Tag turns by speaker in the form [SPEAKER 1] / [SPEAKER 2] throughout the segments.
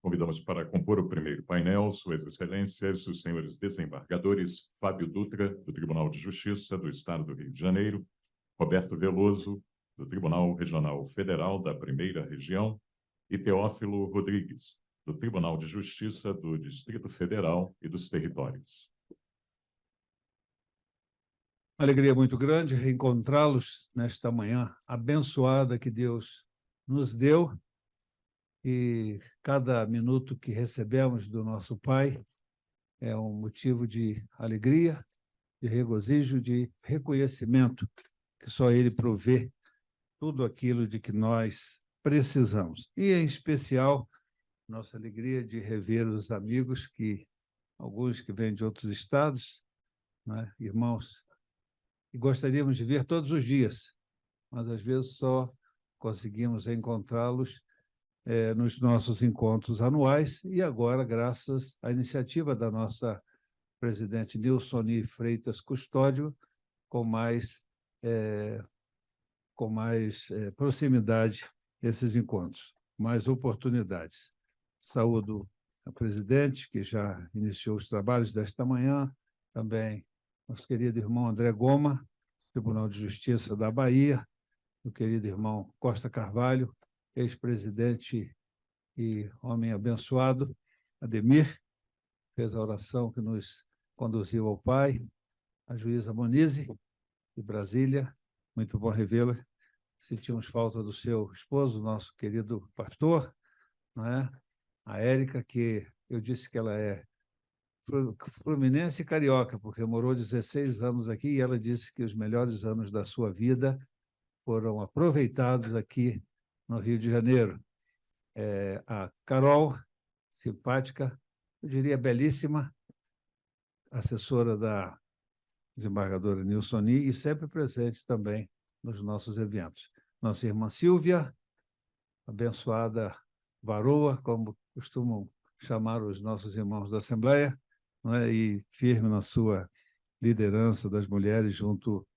[SPEAKER 1] Convidamos para compor o primeiro painel Suas Excelências, os senhores desembargadores Fábio Dutra, do Tribunal de Justiça do Estado do Rio de Janeiro, Roberto Veloso, do Tribunal Regional Federal da Primeira Região, e Teófilo Rodrigues, do Tribunal de Justiça do Distrito Federal e dos Territórios.
[SPEAKER 2] Alegria muito grande reencontrá-los nesta manhã abençoada que Deus nos deu, e cada minuto que recebemos do nosso Pai é um motivo de alegria, de regozijo, de reconhecimento, que só Ele provê tudo aquilo de que nós precisamos. E, em especial, nossa alegria de rever os amigos, alguns que vêm de outros estados, né, irmãos, e gostaríamos de ver todos os dias, mas às vezes só conseguimos encontrá-los nos nossos encontros anuais, e agora, graças à iniciativa da nossa presidente Nilsoni Freitas Custódio, com mais proximidade esses encontros, mais oportunidades. Saúdo a presidente, que já iniciou os trabalhos desta manhã, também nosso querido irmão André Goma, Tribunal de Justiça da Bahia, o querido irmão Costa Carvalho, ex-presidente e homem abençoado, Ademir, fez a oração que nos conduziu ao Pai, a juíza Monize, de Brasília, muito bom revê-la. Sentimos falta do seu esposo, nosso querido pastor, né? A Érica, que eu disse que ela é fluminense e carioca, porque morou 16 anos aqui, e ela disse que os melhores anos da sua vida foram aproveitados aqui no Rio de Janeiro. A Carol, simpática, eu diria belíssima, assessora da desembargadora Nilsoni, e sempre presente também nos nossos eventos. Nossa irmã Silvia, abençoada varoa, como costumam chamar os nossos irmãos da Assembleia, né, e firme na sua liderança das mulheres junto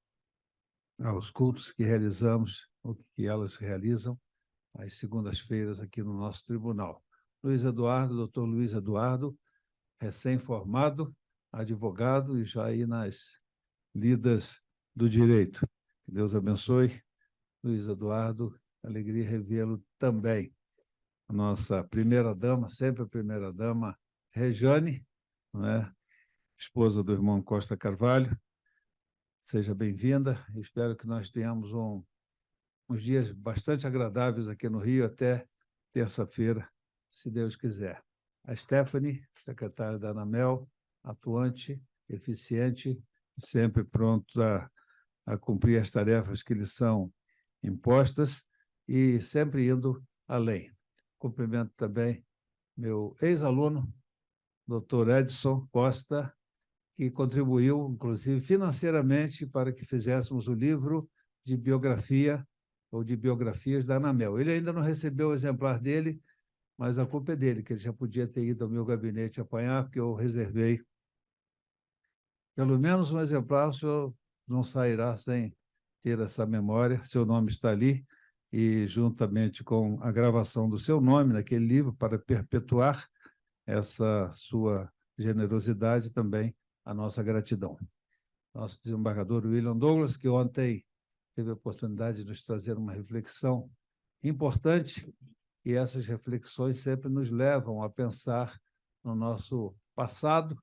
[SPEAKER 2] aos cultos que realizamos, o que elas realizam, às segundas-feiras aqui no nosso tribunal. Luiz Eduardo, doutor Luiz Eduardo, recém-formado, advogado e já aí nas lidas do direito. Que Deus abençoe. Luiz Eduardo, alegria revê-lo também. A nossa primeira-dama, sempre a primeira-dama, Rejane, né? Esposa do irmão Costa Carvalho. Seja bem-vinda. Espero que nós tenhamos uns dias bastante agradáveis aqui no Rio até terça-feira, se Deus quiser. A Stephanie, secretária da ANAMEL, atuante, eficiente, sempre pronta a cumprir as tarefas que lhe são impostas e sempre indo além. Cumprimento também meu ex-aluno, doutor Edson Costa, que contribuiu, inclusive, financeiramente para que fizéssemos o livro de biografia ou de biografias da ANAMEL. Ele ainda não recebeu o exemplar dele, mas a culpa é dele, que ele já podia ter ido ao meu gabinete apanhar, porque eu reservei pelo menos um exemplar. O senhor não sairá sem ter essa memória, seu nome está ali, e juntamente com a gravação do seu nome naquele livro, para perpetuar essa sua generosidade, também a nossa gratidão. Nosso desembargador William Douglas, que ontem teve a oportunidade de nos trazer uma reflexão importante, e essas reflexões sempre nos levam a pensar no nosso passado,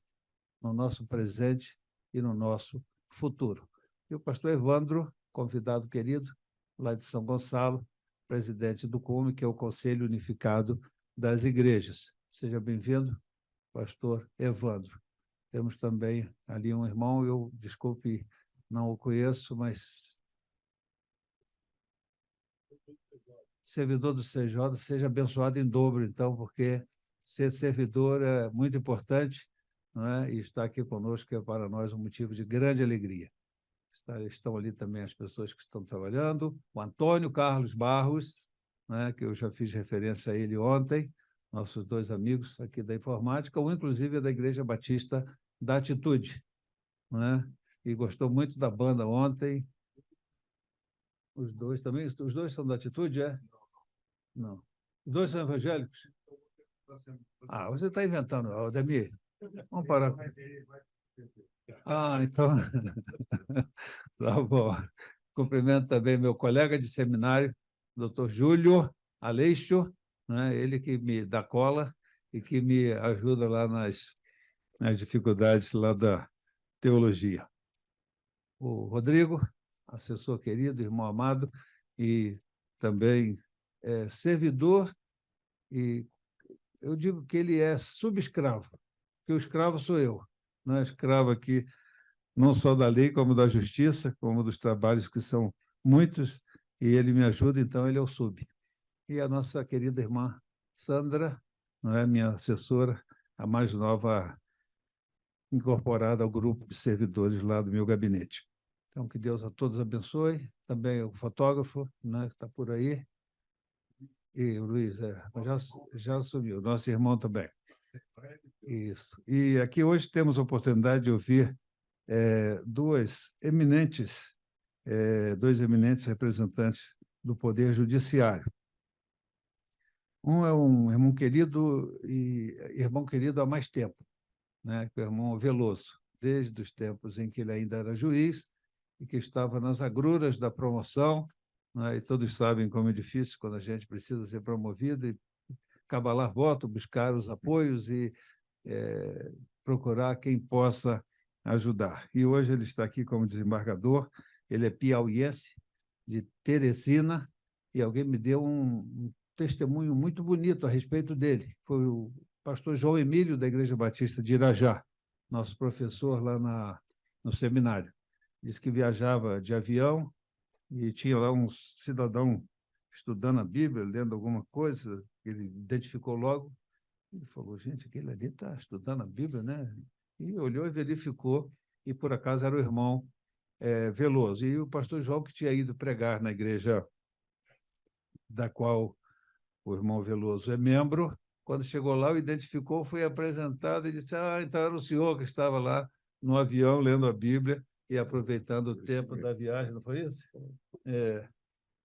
[SPEAKER 2] no nosso presente e no nosso futuro. E o pastor Evandro, convidado querido, lá de São Gonçalo, presidente do CUME, que é o Conselho Unificado das Igrejas. Seja bem-vindo, pastor Evandro. Temos também ali um irmão, eu, desculpe, não o conheço, mas servidor do CJ, seja abençoado em dobro, então, porque ser servidor é muito importante, não é? E estar aqui conosco é para nós um motivo de grande alegria. Estão ali também as pessoas que estão trabalhando, o Antônio Carlos Barros, né, que eu já fiz referência a ele ontem, nossos dois amigos aqui da informática, ou inclusive da Igreja Batista da Atitude, né? E gostou muito da banda ontem. Os dois também? Os dois são da Atitude, é? Não. Os dois são evangélicos? Ah, você está inventando, Aldemir. Vamos parar. Ah, então. Tá bom. Cumprimento também meu colega de seminário, doutor Júlio Aleixo, né? Ele que me dá cola e que me ajuda lá nas dificuldades lá da teologia. O Rodrigo, assessor querido, irmão amado, e também servidor, e eu digo que ele é subescravo, porque o escravo sou eu, né? Escravo aqui, não só da lei, como da justiça, como dos trabalhos que são muitos, e ele me ajuda, então ele é o sub. E a nossa querida irmã Sandra, não é, minha assessora, a mais nova incorporada ao grupo de servidores lá do meu gabinete. Então, que Deus a todos abençoe. Também o fotógrafo, né, que está por aí. E o Luiz, já assumiu, nosso irmão também. Isso. E aqui hoje temos a oportunidade de ouvir dois eminentes representantes do Poder Judiciário. Um é um irmão querido há mais tempo, né, que é o irmão Veloso, desde os tempos em que ele ainda era juiz e que estava nas agruras da promoção, né, e todos sabem como é difícil quando a gente precisa ser promovido e cabalar voto, buscar os apoios e procurar quem possa ajudar. E hoje ele está aqui como desembargador, ele é piauiense, de Teresina, e alguém me deu um testemunho muito bonito a respeito dele. Foi o pastor João Emílio, da Igreja Batista de Irajá, nosso professor lá no seminário. Disse que viajava de avião e tinha lá um cidadão estudando a Bíblia, lendo alguma coisa, ele identificou logo. Ele falou, gente, aquele ali está estudando a Bíblia, né? E olhou e verificou, e por acaso era o irmão Veloso. E o pastor João, que tinha ido pregar na igreja da qual o irmão Veloso é membro, quando chegou lá, o identificou, foi apresentado e disse, então era o senhor que estava lá no avião lendo a Bíblia e aproveitando o tempo da viagem, não foi isso?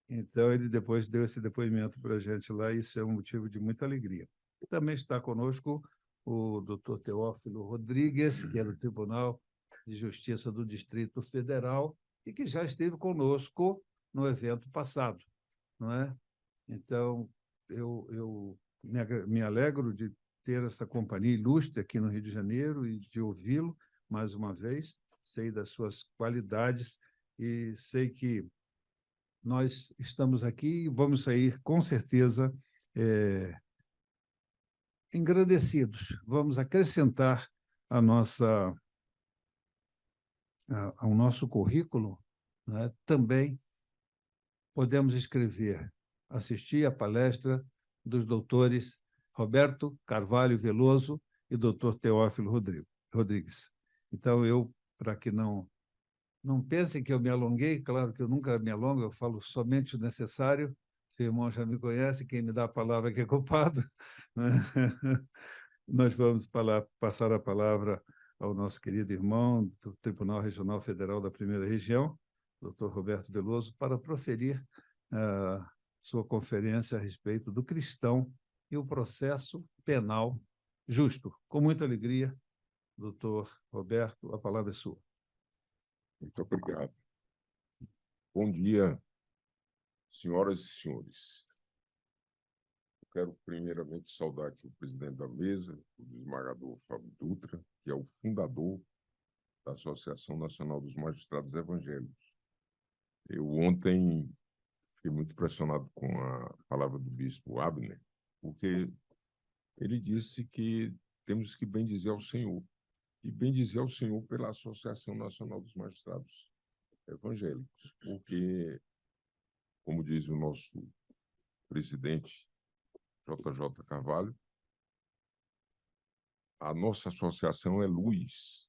[SPEAKER 2] Então, ele depois deu esse depoimento para a gente lá, e isso é um motivo de muita alegria. Também está conosco o doutor Teófilo Rodrigues, que é do Tribunal de Justiça do Distrito Federal e que já esteve conosco no evento passado, não é? Então, eu me alegro de ter essa companhia ilustre aqui no Rio de Janeiro e de ouvi-lo mais uma vez. Sei das suas qualidades e sei que nós estamos aqui e vamos sair, com certeza, engrandecidos. Vamos acrescentar ao nosso currículo, né? Também podemos escrever, assistir à palestra dos doutores Roberto Carvalho Veloso e doutor Teófilo Rodrigues. Então, para que não pensem que eu me alonguei, claro que eu nunca me alongo, eu falo somente o necessário. Seu irmão já me conhece, quem me dá a palavra que é culpado. Nós vamos passar a palavra ao nosso querido irmão do Tribunal Regional Federal da Primeira Região, doutor Roberto Veloso, para proferir sua conferência a respeito do cristão e o processo penal justo. Com muita alegria, doutor Roberto, a palavra é sua.
[SPEAKER 3] Muito obrigado. Bom dia, senhoras e senhores. Eu quero primeiramente saudar aqui o presidente da mesa, o desembargador Fábio Dutra, que é o fundador da Associação Nacional dos Magistrados Evangélicos. Eu ontem fiquei muito impressionado com a palavra do bispo Abner, porque ele disse que temos que bendizer ao Senhor, e bendizer ao Senhor pela Associação Nacional dos Magistrados Evangélicos, porque, como diz o nosso presidente JJ Carvalho, a nossa associação é luz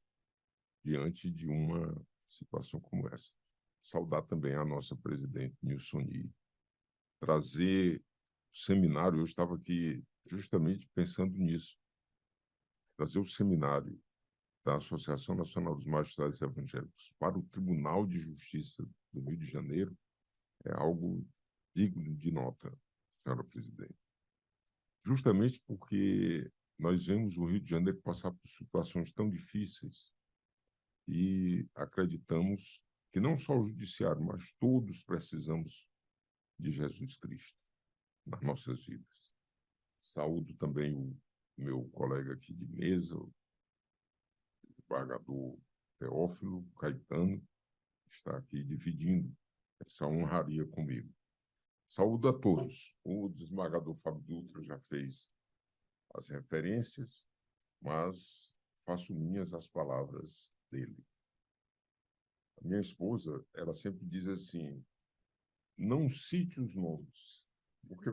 [SPEAKER 3] diante de uma situação como essa. Saudar também a nossa presidente Nilsoni, trazer o seminário, eu estava aqui justamente pensando nisso, trazer o seminário da Associação Nacional dos Magistrados Evangélicos para o Tribunal de Justiça do Rio de Janeiro é algo digno de nota, senhora presidente. justamente porque nós vemos o Rio de Janeiro passar por situações tão difíceis e acreditamos que não só o judiciário, mas todos precisamos de Jesus Cristo nas nossas vidas. Saúdo também o meu colega aqui de mesa, o desembargador Teófilo Caetano, que está aqui dividindo essa honraria comigo. Saúdo a todos. O desembargador Fábio Dutra já fez as referências, mas faço minhas as palavras dele. A minha esposa, ela sempre diz assim: não cite os nomes, porque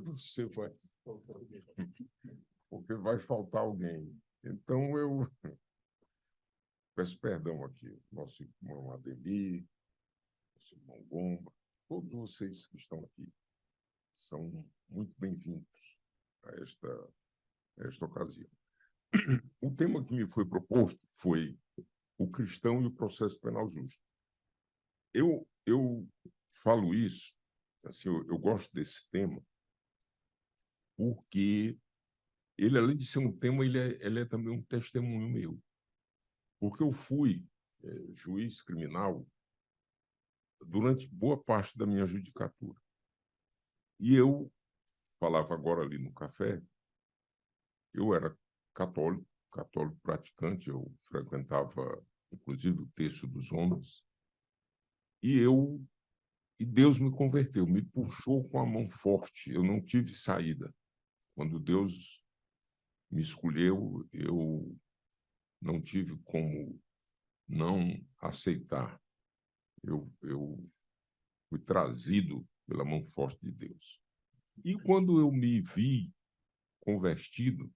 [SPEAKER 3] vai faltar alguém. Então, eu peço perdão aqui, nosso irmão Ademir, nosso irmão Gomba, todos vocês que estão aqui são muito bem-vindos a esta ocasião. O tema que me foi proposto foi o cristão e o processo penal justo. Eu falo isso, assim, eu gosto desse tema, porque ele, além de ser um tema, ele é também um testemunho meu. Porque eu fui juiz criminal durante boa parte da minha judicatura. E eu falava agora ali no café, eu era católico praticante, eu frequentava, inclusive, o Terço dos Homens, e Deus me converteu, me puxou com a mão forte, eu não tive saída. Quando Deus me escolheu, eu não tive como não aceitar. Eu fui trazido pela mão forte de Deus. E quando eu me vi convertido,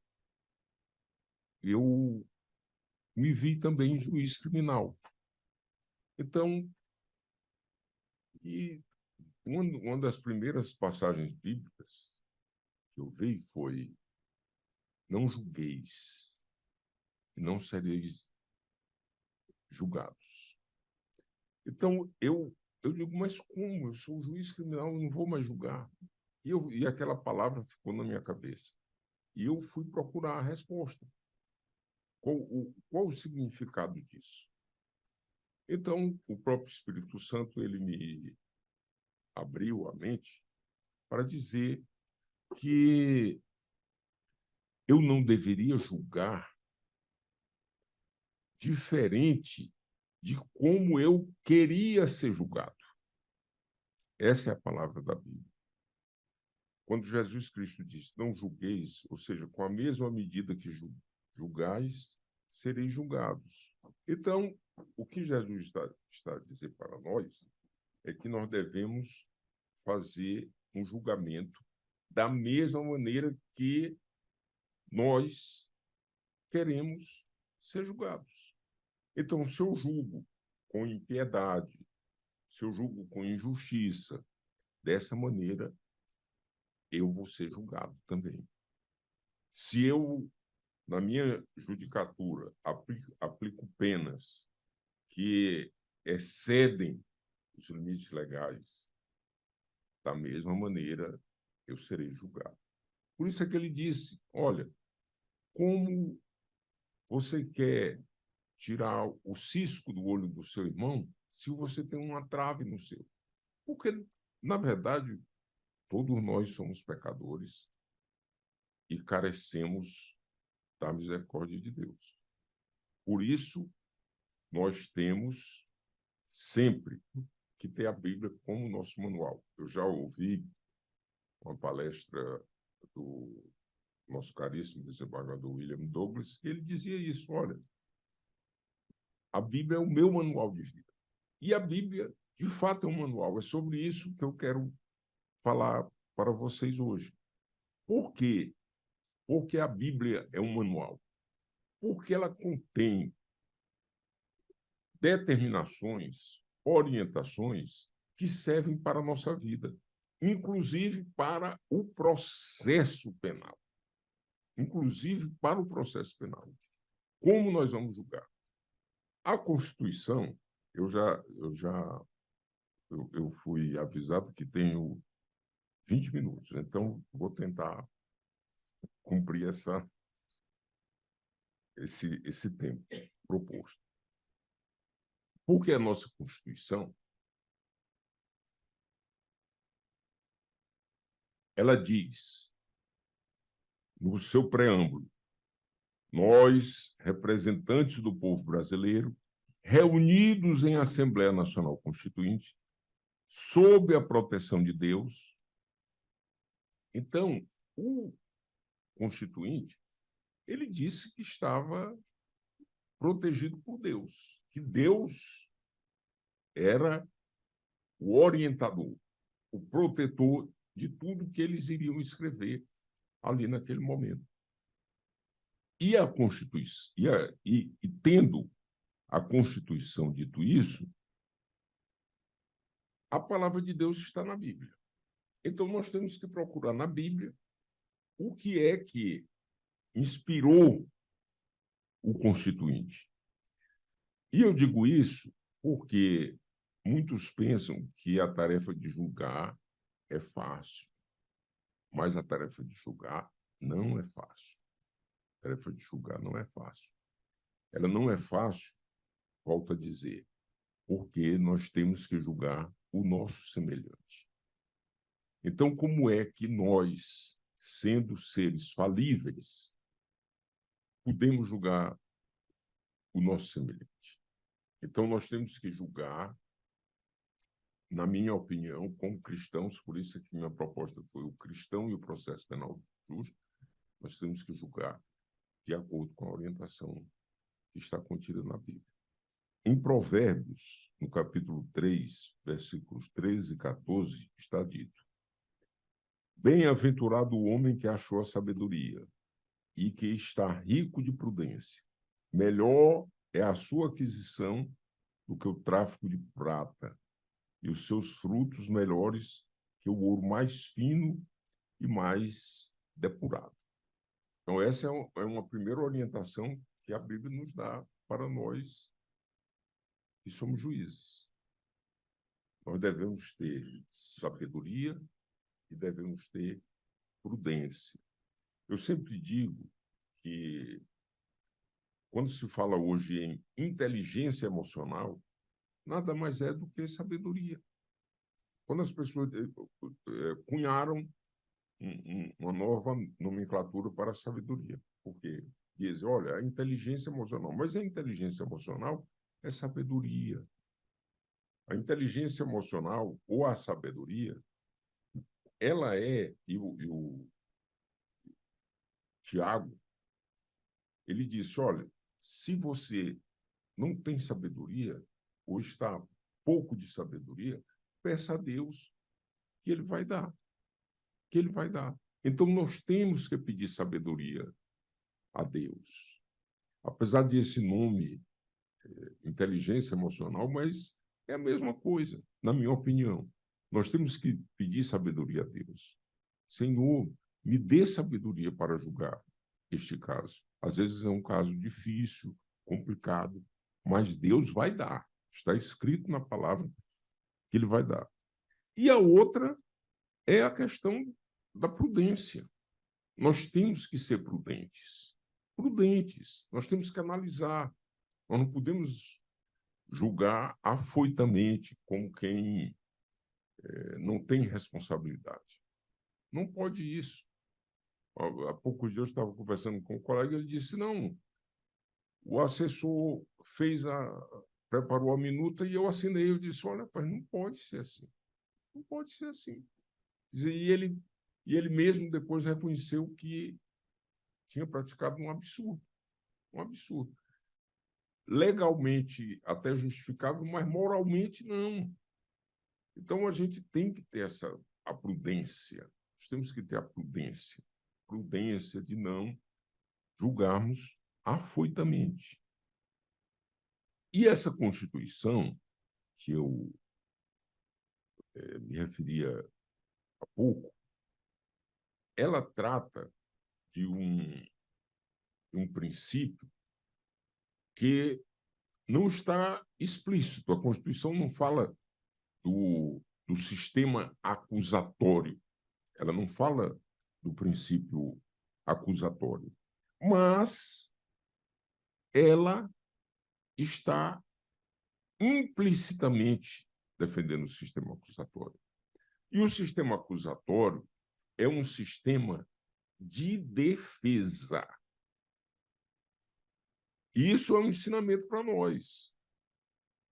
[SPEAKER 3] eu me vi também juiz criminal. Então, uma das primeiras passagens bíblicas que eu vi foi: não julgueis, e não sereis julgados. Então, eu digo, mas como? Eu sou juiz criminal, eu não vou mais julgar. E aquela palavra ficou na minha cabeça. E eu fui procurar a resposta. Qual o significado disso? Então, o próprio Espírito Santo, ele me abriu a mente para dizer que eu não deveria julgar diferente de como eu queria ser julgado. Essa é a palavra da Bíblia. Quando Jesus Cristo diz, não julgueis, ou seja, com a mesma medida que julgais, sereis julgados. Então, o que Jesus está a dizer para nós é que nós devemos fazer um julgamento da mesma maneira que nós queremos ser julgados. Então, se eu julgo com impiedade, se eu julgo com injustiça, dessa maneira, eu vou ser julgado também. Se eu, na minha judicatura, aplico penas que excedem os limites legais, da mesma maneira, eu serei julgado. Por isso é que ele disse, olha, como você quer tirar o cisco do olho do seu irmão se você tem uma trave no seu? Porque, na verdade, todos nós somos pecadores e carecemos da misericórdia de Deus. Por isso, nós temos sempre que ter a Bíblia como nosso manual. Eu já ouvi uma palestra do nosso caríssimo desembargador William Douglas, e ele dizia isso, olha, a Bíblia é o meu manual de vida. E a Bíblia, de fato, é um manual. É sobre isso que eu quero falar para vocês hoje. Por quê? Porque a Bíblia é um manual. Porque ela contém determinações, orientações que servem para a nossa vida, inclusive para o processo penal. Inclusive para o processo penal. Como nós vamos julgar? A Constituição, eu fui avisado que tenho 20 minutos, então vou tentar cumprir esse tempo proposto. Porque a nossa Constituição, ela diz, no seu preâmbulo, nós, representantes do povo brasileiro, reunidos em Assembleia Nacional Constituinte, sob a proteção de Deus. Então, o Constituinte, ele disse que estava protegido por Deus, que Deus era o orientador, o protetor de tudo que eles iriam escrever ali naquele momento. E a Constituição, e tendo a Constituição dito isso, a palavra de Deus está na Bíblia. Então, nós temos que procurar na Bíblia o que é que inspirou o Constituinte. E eu digo isso porque muitos pensam que a tarefa de julgar é fácil, mas a tarefa de julgar não é fácil. A tarefa de julgar não é fácil. Ela não é fácil, volto a dizer, porque nós temos que julgar o nosso semelhante. Então, como é que nós, sendo seres falíveis, podemos julgar o nosso semelhante? Então, nós temos que julgar, na minha opinião, como cristãos, por isso que minha proposta foi o cristão e o processo penal justo, nós temos que julgar de acordo com a orientação que está contida na Bíblia. Em Provérbios, no capítulo 3, versículos 13 e 14, está dito: bem-aventurado o homem que achou a sabedoria e que está rico de prudência. Melhor é a sua aquisição do que o tráfico de prata, e os seus frutos melhores que o ouro mais fino e mais depurado. Então, essa é uma primeira orientação que a Bíblia nos dá para nós que somos juízes. Nós devemos ter sabedoria e devemos ter prudência. Eu sempre digo que, quando se fala hoje em inteligência emocional, nada mais é do que sabedoria. Quando as pessoas cunharam uma nova nomenclatura para a sabedoria, porque dizem, olha, a inteligência emocional, mas a inteligência emocional é sabedoria. A inteligência emocional ou a sabedoria, ela é, e o Tiago, ele disse, olha, se você não tem sabedoria, ou está pouco de sabedoria, peça a Deus que Ele vai dar. Que Ele vai dar. Então, nós temos que pedir sabedoria a Deus. Apesar desse nome, inteligência emocional, mas é a mesma coisa, na minha opinião. Nós temos que pedir sabedoria a Deus. Senhor, me dê sabedoria para julgar este caso. Às vezes é um caso difícil, complicado, mas Deus vai dar. Está escrito na palavra que Ele vai dar. E a outra é a questão da prudência. Nós temos que ser prudentes. Prudentes. Nós temos que analisar. Nós não podemos julgar afoitamente como quem não tem responsabilidade. Não pode isso. Há poucos dias eu estava conversando com um colega e ele disse, não, o assessor preparou a minuta e eu assinei. Eu disse, olha, pai, não pode ser assim. Não pode ser assim. E ele mesmo depois reconheceu que tinha praticado um absurdo. Um absurdo. Legalmente até justificável, mas moralmente não. Então, a gente tem que ter a prudência. Nós temos que ter a prudência. Prudência de não julgarmos afoitamente. E essa Constituição, que eu me referia há pouco, ela trata de um princípio que não está explícito. A Constituição não fala do sistema acusatório. Ela não fala do princípio acusatória, mas ela está implicitamente defendendo o sistema acusatório. E o sistema acusatório é um sistema de defesa. Isso é um ensinamento para nós,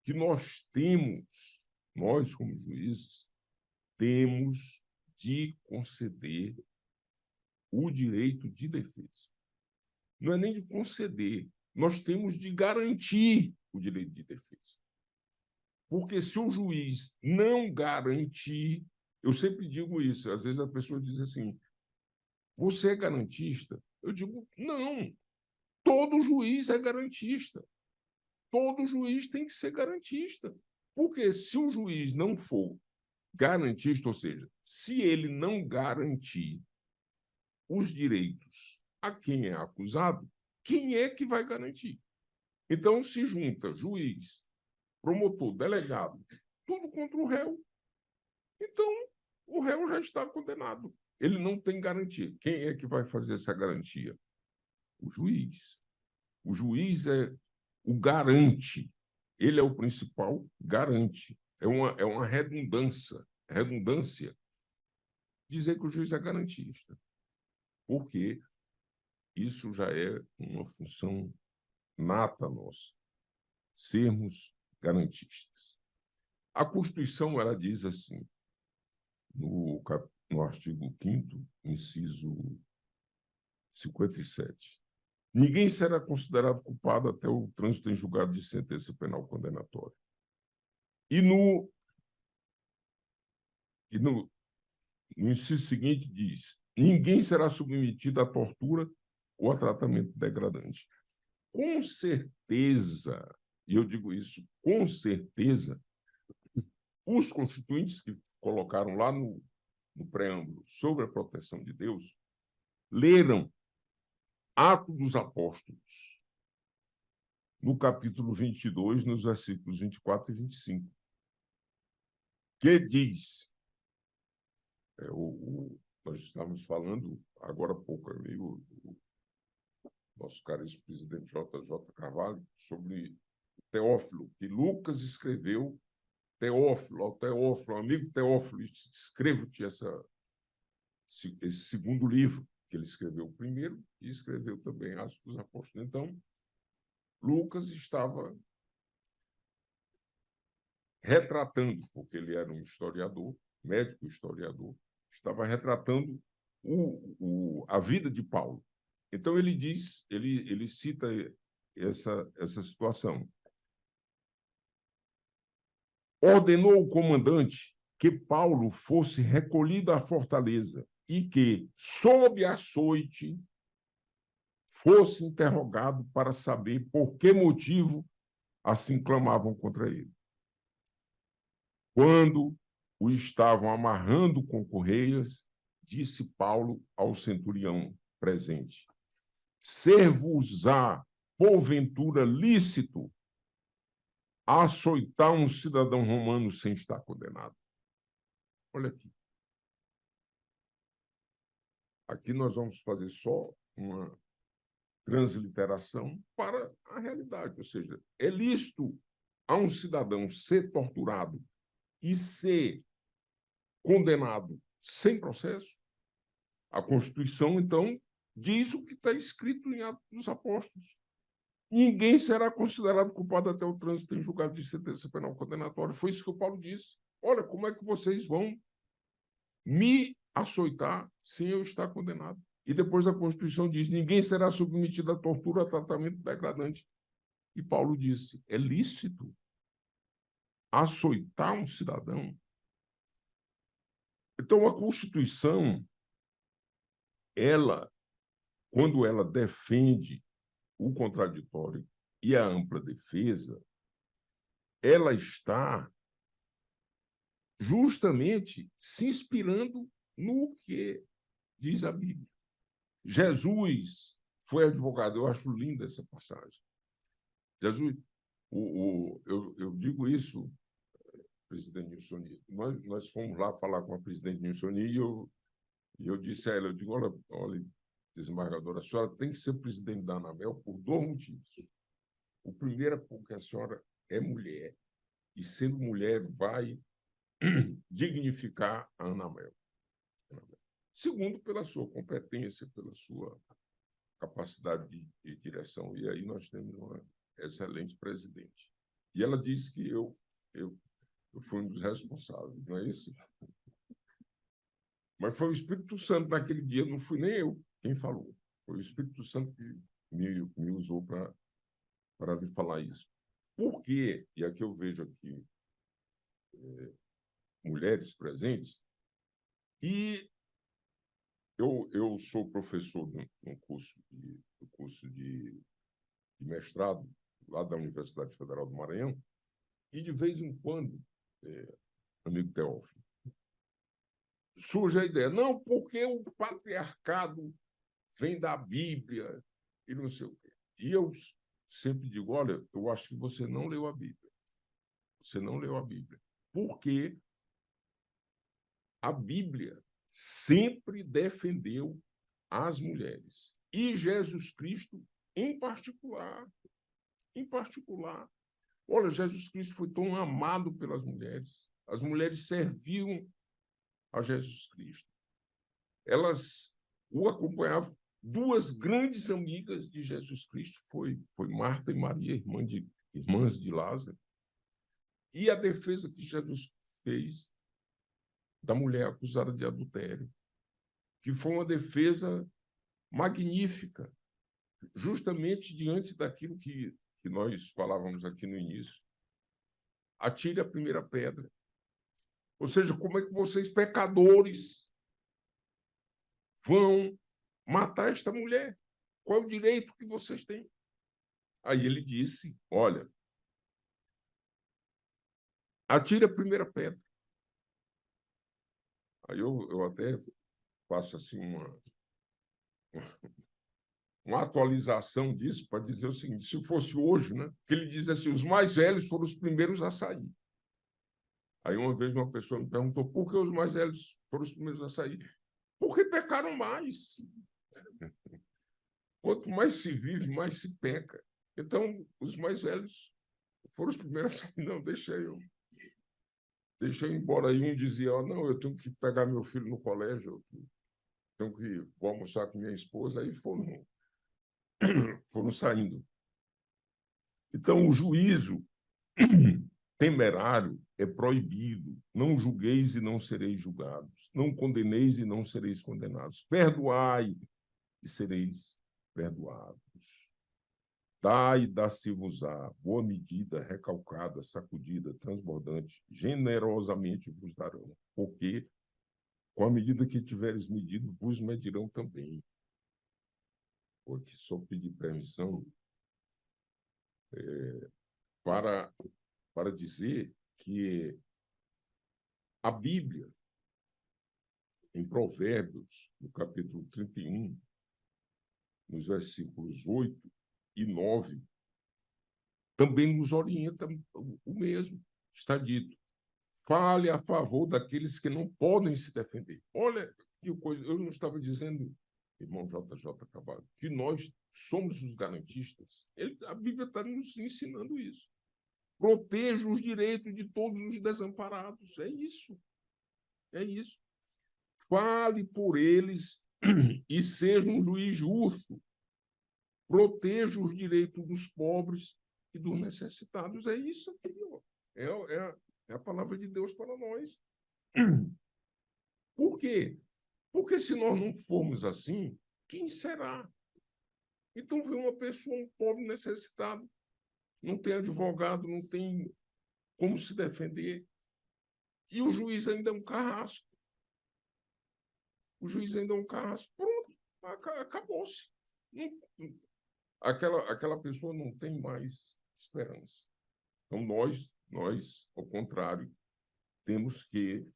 [SPEAKER 3] que nós como juízes, temos de conceder o direito de defesa. Não é nem de conceder, nós temos de garantir o direito de defesa. Porque se o juiz não garantir, eu sempre digo isso, às vezes a pessoa diz assim, você é garantista? Eu digo, não, todo juiz é garantista. Todo juiz tem que ser garantista. Porque se o juiz não for garantista, ou seja, se ele não garantir os direitos a quem é acusado, quem é que vai garantir? Então, se junta juiz, promotor, delegado, tudo contra o réu. Então, o réu já está condenado. Ele não tem garantia. Quem é que vai fazer essa garantia? O juiz. O juiz é o garante. Ele é o principal garante. É uma redundância dizer que o juiz é garantista. Porque isso já é uma função nata nossa, sermos garantistas. A Constituição, ela diz assim, no artigo 5º, inciso 57, ninguém será considerado culpado até o trânsito em julgado de sentença penal condenatória. E no inciso seguinte diz, ninguém será submetido à tortura ou a tratamento degradante. Com certeza, e eu digo isso com certeza, os constituintes que colocaram lá no preâmbulo sobre a proteção de Deus, leram Atos dos Apóstolos, no capítulo 22, nos versículos 24 e 25, que diz, nós estávamos falando agora há pouco, amigo, o nosso caríssimo presidente J.J. Carvalho, sobre Teófilo, que Lucas escreveu, Teófilo, amigo Teófilo, escrevo-te esse segundo livro, que ele escreveu o primeiro e escreveu também Atos dos Apóstolos. Então, Lucas estava retratando, porque ele era um historiador, médico historiador, estava retratando a vida de Paulo. Então, ele diz, ele cita essa situação. Ordenou o comandante que Paulo fosse recolhido à fortaleza e que, sob açoite, fosse interrogado para saber por que motivo assim clamavam contra ele. Quando o estavam amarrando com correias, disse Paulo ao centurião presente, ser-vos-á, porventura, lícito açoitar um cidadão romano sem estar condenado? Olha aqui. Aqui nós vamos fazer só uma transliteração para a realidade, ou seja, é lícito a um cidadão ser torturado e ser condenado sem processo? A Constituição, então, diz o que está escrito em Atos dos Apóstolos. Ninguém será considerado culpado até o trânsito em julgado de sentença penal condenatória. Foi isso que o Paulo disse. Olha, como é que vocês vão me açoitar sem eu estar condenado? E depois a Constituição diz, ninguém será submetido a tortura, a tratamento degradante. E Paulo disse, é lícito açoitar um cidadão? Então, a Constituição, quando ela defende o contraditório e a ampla defesa, ela está justamente se inspirando no que diz a Bíblia. Jesus foi advogado, eu acho linda essa passagem. Jesus, eu digo isso, presidente Nilson, nós fomos lá falar com a presidente Nilson e eu disse a ela, eu digo, olha, desembargadora, a senhora tem que ser presidente da ANAMEL por dois motivos. O primeiro é porque a senhora é mulher, e sendo mulher vai dignificar a ANAMEL. Segundo, pela sua competência, pela sua capacidade de direção. E aí nós temos uma excelente presidente. E ela disse que eu fui um dos responsáveis, não é isso? Mas foi o Espírito Santo naquele dia, não fui nem eu quem falou. Foi o Espírito Santo que me usou para lhe falar isso. Por quê? E aqui eu vejo aqui mulheres presentes, e eu sou professor no curso de mestrado lá da Universidade Federal do Maranhão, e de vez em quando, amigo Teófilo, surge a ideia, não, porque o patriarcado vem da Bíblia e não sei o quê. E eu sempre digo, olha, eu acho que você não leu a Bíblia. Você não leu a Bíblia. Porque a Bíblia sempre defendeu as mulheres. E Jesus Cristo, em particular. Em particular. Olha, Jesus Cristo foi tão amado pelas mulheres. As mulheres serviam a Jesus Cristo. Elas o acompanhavam. Duas grandes amigas de Jesus Cristo foi Marta e Maria, irmãs de Lázaro. E a defesa que Jesus fez da mulher acusada de adultério, que foi uma defesa magnífica, justamente diante daquilo que nós falávamos aqui no início. Atire a primeira pedra. Ou seja, como é que vocês, pecadores, vão matar esta mulher? Qual é o direito que vocês têm? Aí ele disse, olha, atire a primeira pedra. Aí eu até faço assim uma atualização disso para dizer o seguinte, se fosse hoje, né, que ele diz assim, os mais velhos foram os primeiros a sair. Aí uma vez uma pessoa me perguntou por que os mais velhos foram os primeiros a sair? Porque pecaram mais. Quanto mais se vive, mais se peca. Então, os mais velhos foram os primeiros a sair. Não, deixa eu ir embora. Aí um dizia, oh, não, eu tenho que pegar meu filho no colégio, eu tenho que vou almoçar com minha esposa. Aí foram saindo. Então, o juízo temerário é proibido. Não julgueis e não sereis julgados. Não condeneis e não sereis condenados. Perdoai e sereis perdoados. Dai e dá-se-vos-á, boa medida, recalcada, sacudida, transbordante, generosamente vos darão, porque com a medida que tiveres medido, vos medirão também. Porque só pedir permissão para dizer que a Bíblia, em Provérbios, no capítulo 31, nos versículos 8 e 9, também nos orienta o mesmo. Está dito, fale a favor daqueles que não podem se defender. Olha que coisa, eu não estava dizendo, irmão JJ Cavalho, que nós somos os garantistas. A Bíblia está nos ensinando isso. Proteja os direitos de todos os desamparados. É isso. É isso. Fale por eles e seja um juiz justo. Proteja os direitos dos pobres e dos necessitados. É isso aqui, ó. É a palavra de Deus para nós. Por quê? Porque se nós não formos assim, quem será? Então, vê uma pessoa, um pobre necessitado, não tem advogado, não tem como se defender, e o juiz ainda é um carrasco. O juiz ainda é um carrasco. Pronto, acabou-se. Aquela pessoa não tem mais esperança. Então, nós, ao contrário, temos que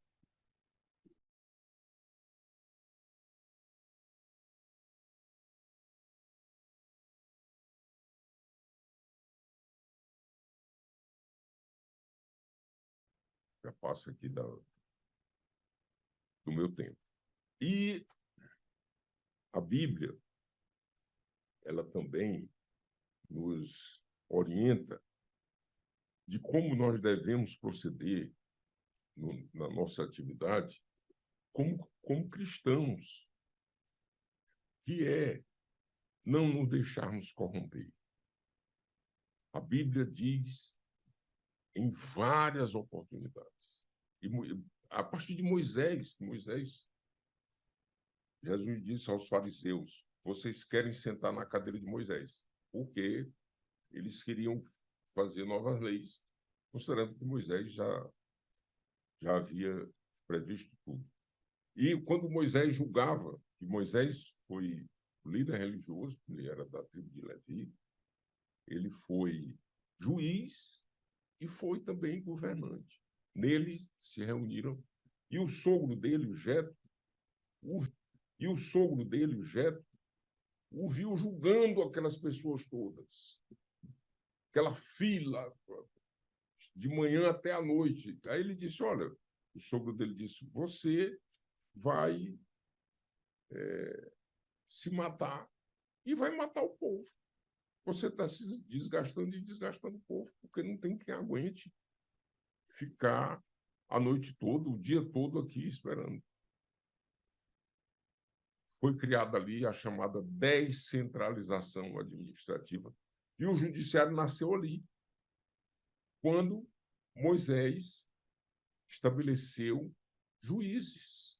[SPEAKER 3] já passa aqui do meu tempo. E a Bíblia, também nos orienta de como nós devemos proceder na nossa atividade como cristãos, que é não nos deixarmos corromper. A Bíblia diz em várias oportunidades, e a partir de Moisés, Jesus disse aos fariseus: vocês querem sentar na cadeira de Moisés, porque eles queriam fazer novas leis, considerando que Moisés já havia previsto tudo. E quando Moisés julgava, que Moisés foi o líder religioso, ele era da tribo de Levi, ele foi juiz e foi também governante. Nele se reuniram, e o sogro dele, o Jetro, o viu julgando aquelas pessoas todas, aquela fila, de manhã até à noite. Aí ele disse: olha, o sogro dele disse: você vai se matar e vai matar o povo. Você está se desgastando e desgastando o povo, porque não tem quem aguente ficar a noite toda, o dia todo aqui esperando. Foi criada ali a chamada descentralização administrativa. E o judiciário nasceu ali, quando Moisés estabeleceu juízes.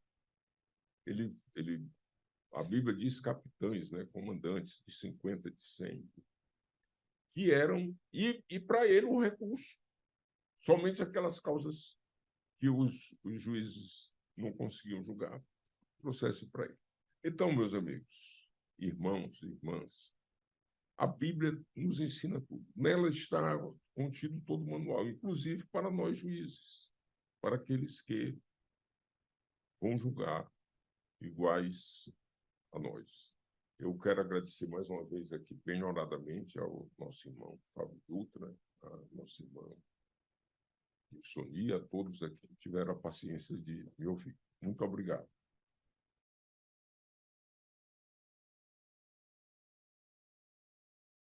[SPEAKER 3] A Bíblia diz capitães, né, comandantes de 50, de 100, que eram, e para ele o recurso, somente aquelas causas que os juízes não conseguiam julgar, processo para ele. Então, meus amigos, irmãos e irmãs, a Bíblia nos ensina tudo. Nela está contido todo o manual, inclusive para nós juízes, para aqueles que vão julgar iguais a nós. Eu quero agradecer mais uma vez aqui, bem honoradamente, ao nosso irmão Fábio Dutra, a nossa irmã Sonia, a todos aqui que tiveram a paciência de me ouvir. Muito obrigado.